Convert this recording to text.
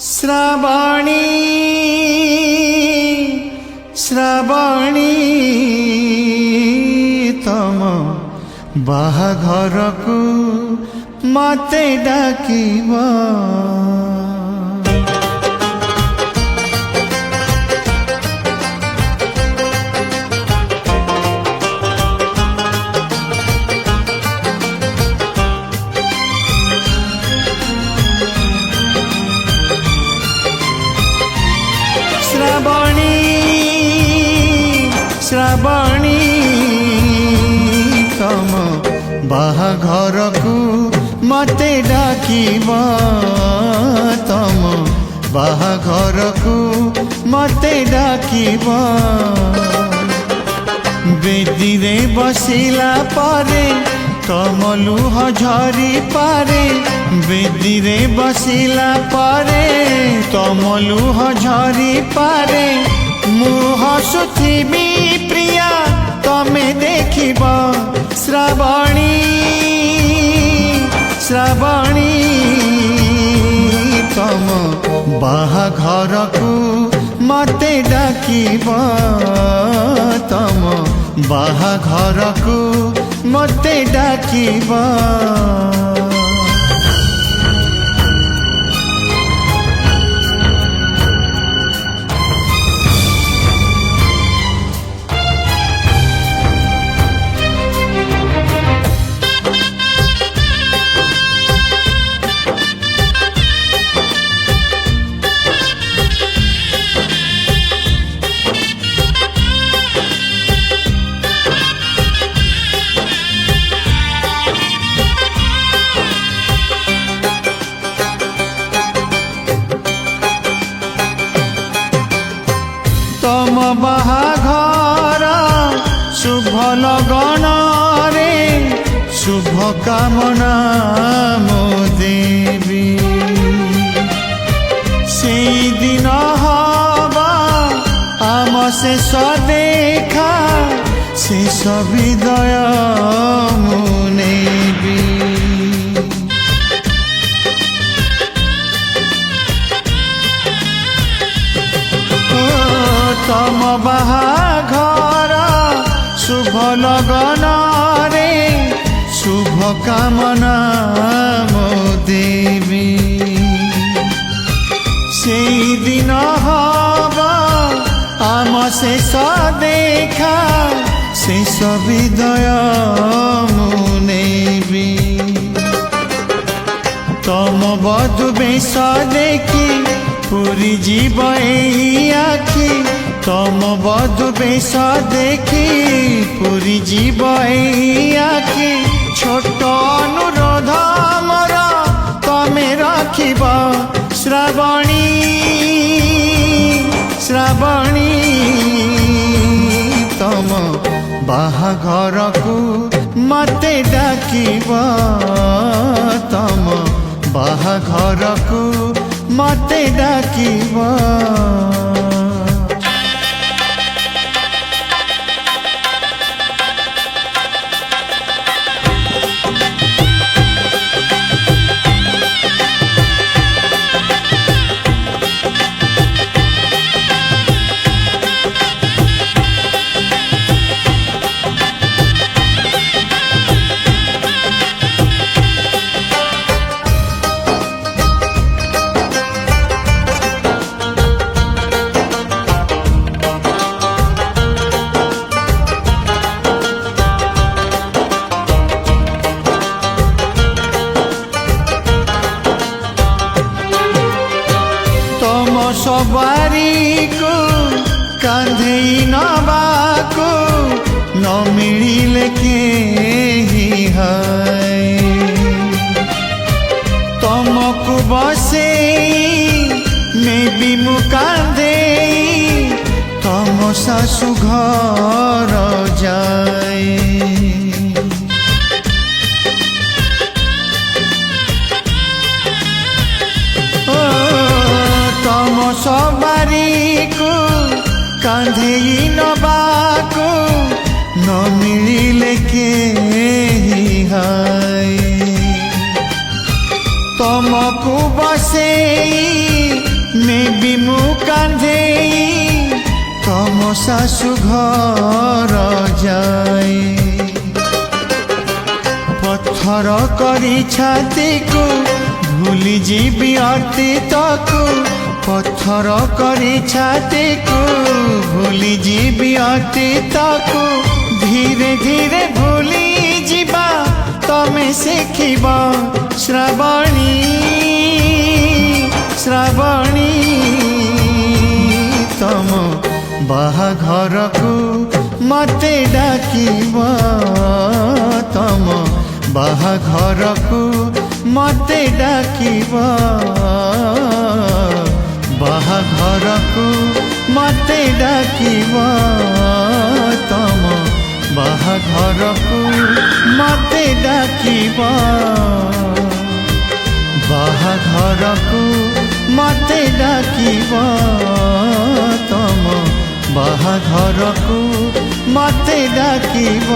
श्रावणी श्रावणी तम बाहाघर को मते डाकिबा श्रावणी श्रावणी तम बाहाघर को मते डाकिबा तम बाहाघर को मते डाकिबा बेदी रे बसिला पारे तम लुह झरी पारे बेदी रे बसिला पारे तम लुह झरी पारे मुह सुथिबी प्रिया तमे देखिबा श्रावणी श्रावणी तम बाहाघर को मते डाकिबा तम बाहाघर को मते डाकिबा तम बाहाघर शुभ लगन रे शुभ कामना मो देवी से दिन हवा आम शेष देखा शेष हृदय मुनेबी तम बाहाघर शुभ लगन रे शुभ कामना मो देवी से दिन हवा आम शेष देखा शेष हृदय मुनेबी तम बधु बेश देखी पूरी जीव एही आखि तम बधु बेश देखी पूरी जीव एही आखि छोट अनुरोध मोर तमे रखिबा श्रावणी श्रावणी तम बाहाघर को मते डाकिबा तम बाहाघर को मते डाकिबा सवारी को कांधे नबाको न मिलिले केही है तमको बसे मैं भी मुकांधे तम सासु घर जाए तम सवारी को कांधे नबाको न मिलिले केही है तमको बसेई ନେବି ମୁଁ କାନ୍ଧେଇ ତମ ଶାଶୁ ଘର ଯାଏ। ପଥର କରି ଛାତିକୁ ଭୁଲି ଯିବି ଅତୀତକୁ, ପଥର କରି ଛାତିକୁ ଭୁଲି ଯିବି ଅତୀତକୁ। ଧୀରେ ଧୀରେ ଭୁଲି ଯିବା ତମେ ଶିଖିବ ଶ୍ରାବଣୀ, ଶ୍ରାବଣୀ। ତମ ବାହାଘରକୁ ମତେ ଡାକିବ, ତମ ବାହାଘରକୁ ମତେ ଡାକିବ, ବାହାଘରକୁ ମତେ ଡାକିବ, ତମ ବାହାଘରକୁ ମତେ ଡାକିବ, ବାହାଘରକୁ ମତେ ଡାକିବ, ତମ ବାହାଘରକୁ ମତେ ଡାକିବ।